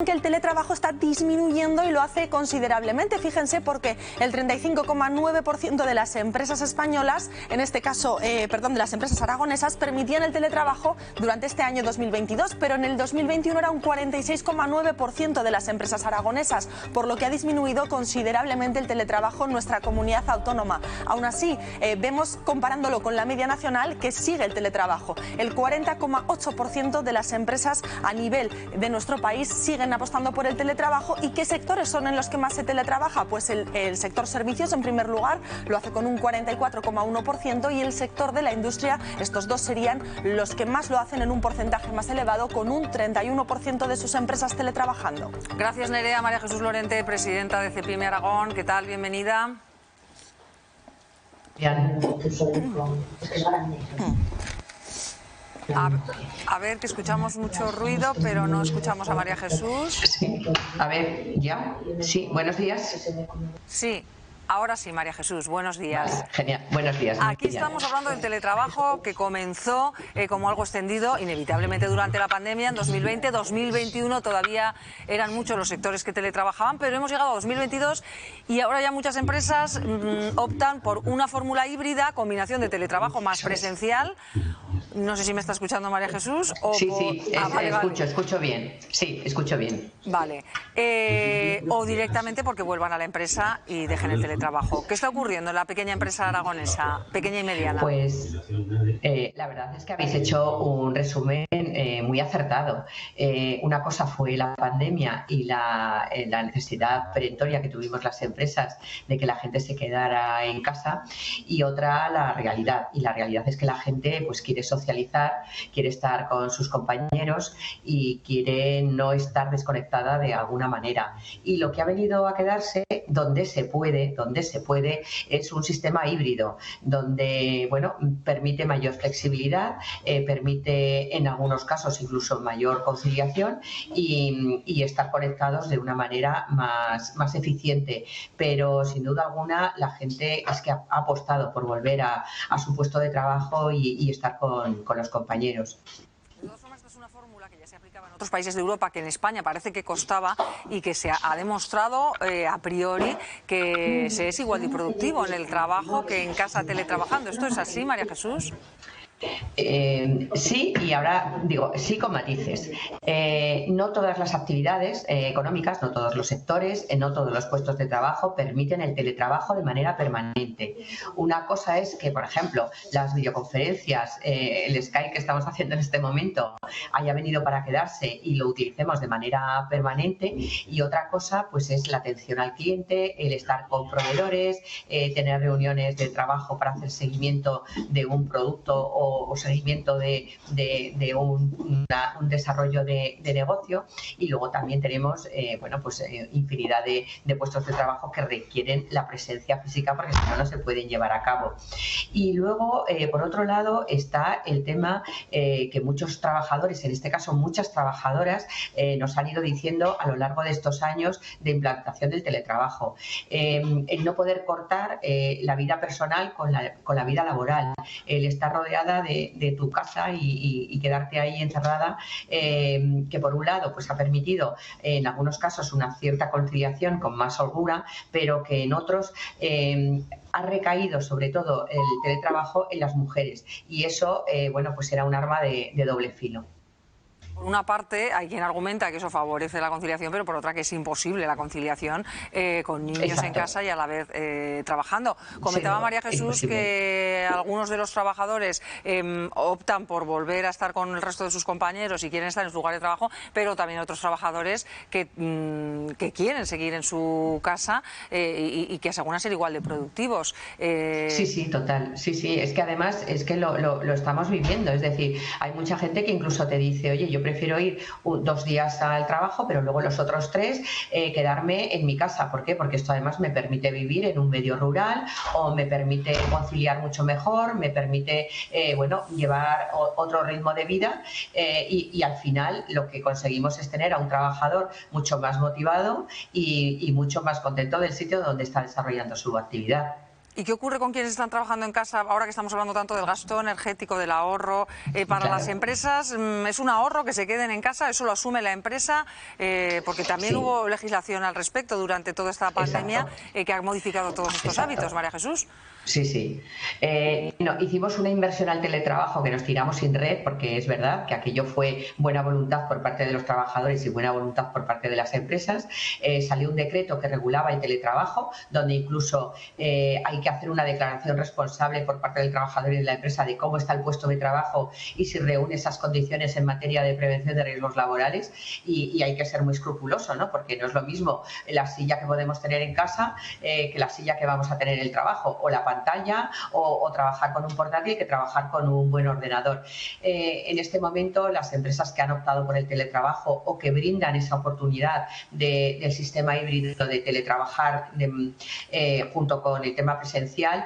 que el teletrabajo está disminuyendo y lo hace considerablemente. Fíjense, porque el 35,9% de las empresas españolas, en este caso, de las empresas aragonesas, permitían el teletrabajo durante este año 2022, pero en el 2021 era un 46,9% de las empresas aragonesas, por lo que ha disminuido considerablemente el teletrabajo en nuestra comunidad autónoma. Aún así, vemos, comparándolo con la media nacional, que sigue el teletrabajo. El 40,8% de las empresas a nivel de nuestro país siguen apostando por el teletrabajo. ¿Y qué sectores son en los que más se teletrabaja? Pues el sector servicios, en primer lugar, lo hace con un 44,1%, y el sector de la industria, estos dos serían los que más lo hacen en un porcentaje más elevado, con un 31% de sus empresas teletrabajando. Gracias, Nerea. María Jesús Lorente, presidenta de Cepime Aragón. ¿Qué tal? Bienvenida. A ver, que escuchamos mucho ruido, pero no escuchamos a María Jesús. Sí. A ver, ¿ya? Sí, buenos días. Sí, ahora sí, María Jesús, buenos días. Vale, genial, buenos días. Aquí estamos hablando del teletrabajo, que comenzó como algo extendido, inevitablemente, durante la pandemia en 2020. 2021 todavía eran muchos los sectores que teletrabajaban, pero hemos llegado a 2022 y ahora ya muchas empresas optan por una fórmula híbrida, combinación de teletrabajo más presencial. No sé si me está escuchando María Jesús. Sí, vale, escucho bien. Sí, escucho bien. Vale. O directamente porque vuelvan a la empresa y dejen el teletrabajo. ¿Qué está ocurriendo en la pequeña empresa aragonesa, pequeña y mediana? Pues la verdad es que habéis hecho un resumen muy acertado. Una cosa fue la pandemia y la necesidad perentoria que tuvimos las empresas de que la gente se quedara en casa, y otra la realidad. Y la realidad es que la gente pues quiere socializar, quiere estar con sus compañeros y quiere no estar desconectada de alguna manera. Y lo que ha venido a quedarse, donde se puede, es un sistema híbrido, donde, bueno, permite mayor flexibilidad, permite en algunos casos incluso mayor conciliación y estar conectados de una manera más eficiente. Pero sin duda alguna la gente es que ha apostado por volver a su puesto de trabajo y estar con los compañeros. De todas formas, esta es una fórmula que ya se aplicaba en otros países de Europa, que en España parece que costaba, y que se ha demostrado a priori que se es igual de productivo en el trabajo que en casa teletrabajando. ¿Esto es así, María Jesús? Sí, y ahora digo, sí con matices. No todas las actividades económicas, no todos los sectores, no todos los puestos de trabajo permiten el teletrabajo de manera permanente. Una cosa es que, por ejemplo, las videoconferencias, el Skype que estamos haciendo en este momento, haya venido para quedarse y lo utilicemos de manera permanente, y otra cosa pues es la atención al cliente, el estar con proveedores, tener reuniones de trabajo para hacer seguimiento de un producto o seguimiento de un desarrollo de negocio. Y luego también tenemos infinidad de puestos de trabajo que requieren la presencia física, porque si no se pueden llevar a cabo. Y luego, por otro lado, está el tema que muchos trabajadores, en este caso muchas trabajadoras, nos han ido diciendo a lo largo de estos años de implantación del teletrabajo. El no poder cortar la vida personal con la vida laboral, el estar rodeada de tu casa y quedarte ahí encerrada, que por un lado pues ha permitido en algunos casos una cierta conciliación con más holgura, pero que en otros ha recaído sobre todo el teletrabajo en las mujeres, y eso pues era un arma de doble filo. Por una parte, hay quien argumenta que eso favorece la conciliación, pero por otra que es imposible la conciliación con niños Exacto. en casa y a la vez trabajando. Comentaba Sí, María Jesús que algunos de los trabajadores optan por volver a estar con el resto de sus compañeros y quieren estar en su lugar de trabajo, pero también otros trabajadores que quieren seguir en su casa y que aseguran ser igual de productivos. Sí, total. Sí, es que además es que lo estamos viviendo. Es decir, hay mucha gente que incluso te dice, oye, yo prefiero ir 2 días al trabajo, pero luego los otros 3 quedarme en mi casa. ¿Por qué? Porque esto además me permite vivir en un medio rural, o me permite conciliar mucho mejor, me permite llevar otro ritmo de vida, y al final lo que conseguimos es tener a un trabajador mucho más motivado y mucho más contento del sitio donde está desarrollando su actividad. ¿Y qué ocurre con quienes están trabajando en casa ahora que estamos hablando tanto del gasto energético, del ahorro? Para Claro. las empresas, ¿es un ahorro que se queden en casa? ¿Eso lo asume la empresa? Porque también Sí. hubo legislación al respecto durante toda esta pandemia que ha modificado todos estos hábitos, María Jesús. Sí, sí. No, hicimos una inversión al teletrabajo que nos tiramos sin red, porque es verdad que aquello fue buena voluntad por parte de los trabajadores y buena voluntad por parte de las empresas. Salió un decreto que regulaba el teletrabajo, donde incluso hay que hacer una declaración responsable por parte del trabajador y de la empresa de cómo está el puesto de trabajo y si reúne esas condiciones en materia de prevención de riesgos laborales, y hay que ser muy escrupuloso, ¿no? Porque no es lo mismo la silla que podemos tener en casa que la silla que vamos a tener en el trabajo, o la pantalla, o trabajar con un portátil que trabajar con un buen ordenador. En este momento, las empresas que han optado por el teletrabajo o que brindan esa oportunidad del sistema híbrido de teletrabajar junto con el tema presencial,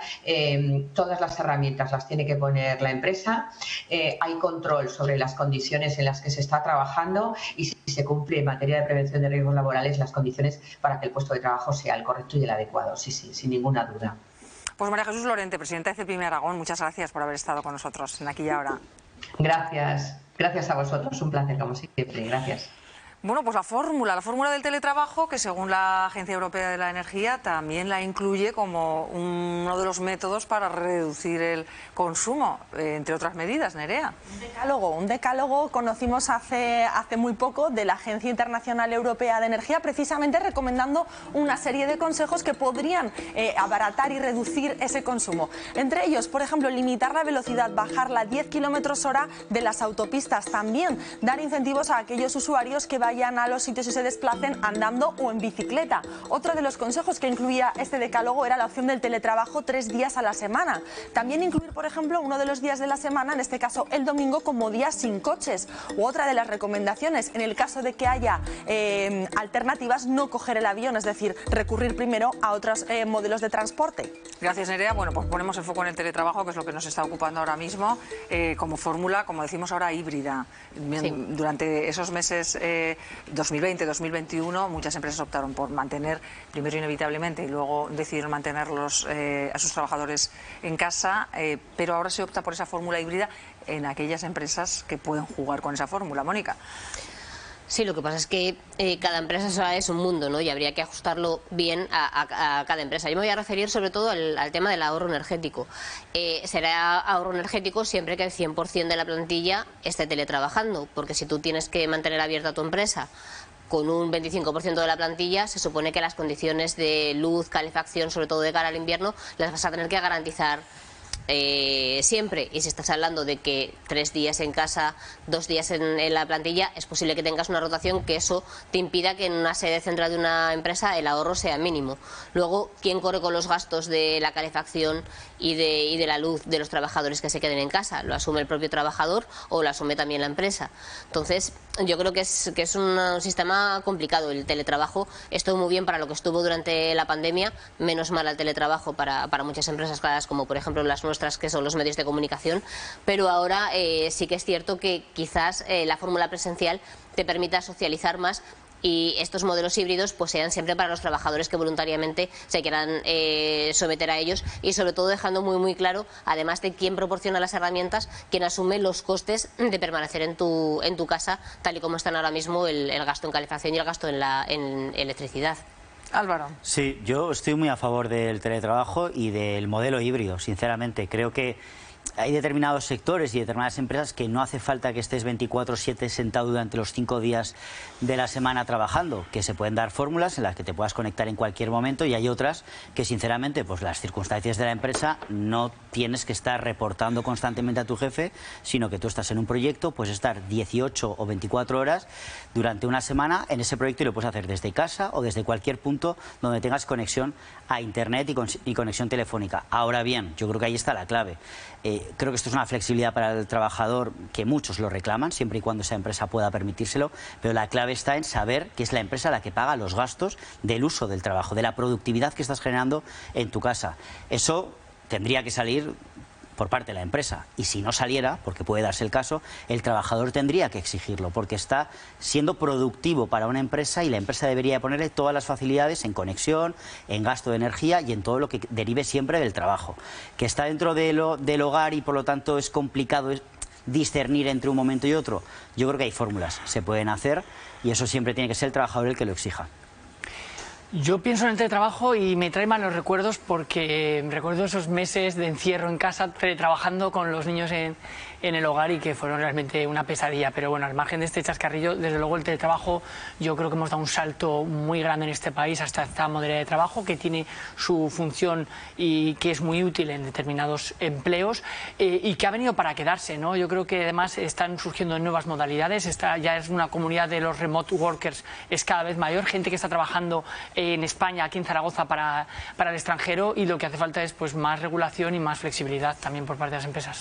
todas las herramientas las tiene que poner la empresa. Hay control sobre las condiciones en las que se está trabajando y si se cumple en materia de prevención de riesgos laborales las condiciones para que el puesto de trabajo sea el correcto y el adecuado. Sí, sí, sin ninguna duda. Pues María Jesús Lorente, presidenta de CEPIME Aragón, muchas gracias por haber estado con nosotros en Aquí y Ahora. Gracias. Gracias a vosotros. Un placer, como siempre. Gracias. Bueno, pues la fórmula del teletrabajo, que según la Agencia Europea de la Energía también la incluye como uno de los métodos para reducir el consumo, entre otras medidas, Nerea. Un decálogo conocimos hace muy poco de la Agencia Internacional Europea de Energía, precisamente recomendando una serie de consejos que podrían abaratar y reducir ese consumo. Entre ellos, por ejemplo, limitar la velocidad, bajarla a 10 km/h de las autopistas, también dar incentivos a aquellos usuarios que vayan a los sitios y se desplacen andando o en bicicleta. Otro de los consejos que incluía este decálogo era la opción del teletrabajo 3 días a la semana. También incluir, por ejemplo, uno de los días de la semana, en este caso el domingo, como día sin coches. U otra de las recomendaciones, en el caso de que haya alternativas, no coger el avión, es decir, recurrir primero a otros modelos de transporte. Gracias, Nerea. Bueno, pues ponemos el foco en el teletrabajo, que es lo que nos está ocupando ahora mismo, como fórmula, como decimos ahora, híbrida. Sí. Durante esos meses 2020-2021 muchas empresas optaron por mantener, primero inevitablemente, y luego decidieron mantenerlos a sus trabajadores en casa, pero ahora se opta por esa fórmula híbrida en aquellas empresas que pueden jugar con esa fórmula. Mónica. Sí, lo que pasa es que cada empresa es un mundo, ¿no? Y habría que ajustarlo bien a cada empresa. Yo me voy a referir sobre todo al tema del ahorro energético. Será ahorro energético siempre que el 100% de la plantilla esté teletrabajando, porque si tú tienes que mantener abierta tu empresa con un 25% de la plantilla, se supone que las condiciones de luz, calefacción, sobre todo de cara al invierno, las vas a tener que garantizar siempre. Y si estás hablando de que 3 días en casa, 2 días en la plantilla, es posible que tengas una rotación que eso te impida que en una sede central de una empresa el ahorro sea mínimo. Luego, ¿quién corre con los gastos de la calefacción y de la luz de los trabajadores que se queden en casa? ¿Lo asume el propio trabajador o lo asume también la empresa? Entonces, yo creo que es un sistema complicado. El teletrabajo estuvo muy bien para lo que estuvo durante la pandemia, menos mal el teletrabajo para muchas empresas claras, como por ejemplo las nuestras, que son los medios de comunicación, pero ahora sí que es cierto que quizás la fórmula presencial te permita socializar más y estos modelos híbridos pues sean siempre para los trabajadores que voluntariamente se quieran someter a ellos, y sobre todo dejando muy claro, además de quién proporciona las herramientas, quién asume los costes de permanecer en tu casa, tal y como están ahora mismo el gasto en calefacción y el gasto en electricidad. Álvaro. Sí, yo estoy muy a favor del teletrabajo y del modelo híbrido, sinceramente. Creo que hay determinados sectores y determinadas empresas que no hace falta que estés 24/7 sentado durante los 5 días de la semana trabajando, que se pueden dar fórmulas en las que te puedas conectar en cualquier momento, y hay otras que sinceramente pues las circunstancias de la empresa no tienes que estar reportando constantemente a tu jefe, sino que tú estás en un proyecto, puedes estar 18 o 24 horas durante una semana en ese proyecto y lo puedes hacer desde casa o desde cualquier punto donde tengas conexión a internet y conexión telefónica. Ahora bien, yo creo que ahí está la clave. Creo que esto es una flexibilidad para el trabajador que muchos lo reclaman, siempre y cuando esa empresa pueda permitírselo, pero la clave está en saber que es la empresa la que paga los gastos del uso del trabajo, de la productividad que estás generando en tu casa. Eso tendría que salir por parte de la empresa. Y si no saliera, porque puede darse el caso, el trabajador tendría que exigirlo, porque está siendo productivo para una empresa y la empresa debería ponerle todas las facilidades en conexión, en gasto de energía y en todo lo que derive siempre del trabajo. Que está dentro del hogar y por lo tanto es complicado discernir entre un momento y otro. Yo creo que hay fórmulas, se pueden hacer y eso siempre tiene que ser el trabajador el que lo exija. Yo pienso en el teletrabajo y me trae malos recuerdos porque recuerdo esos meses de encierro en casa, teletrabajando con los niños en el hogar y que fueron realmente una pesadilla. Pero bueno, al margen de este chascarrillo, desde luego el teletrabajo, yo creo que hemos dado un salto muy grande en este país hasta esta modalidad de trabajo que tiene su función y que es muy útil en determinados empleos y que ha venido para quedarse, ¿no? Yo creo que además están surgiendo nuevas modalidades, ya es una comunidad de los remote workers, es cada vez mayor, gente que está trabajando en España, aquí en Zaragoza, para el extranjero, y lo que hace falta es pues más regulación y más flexibilidad también por parte de las empresas.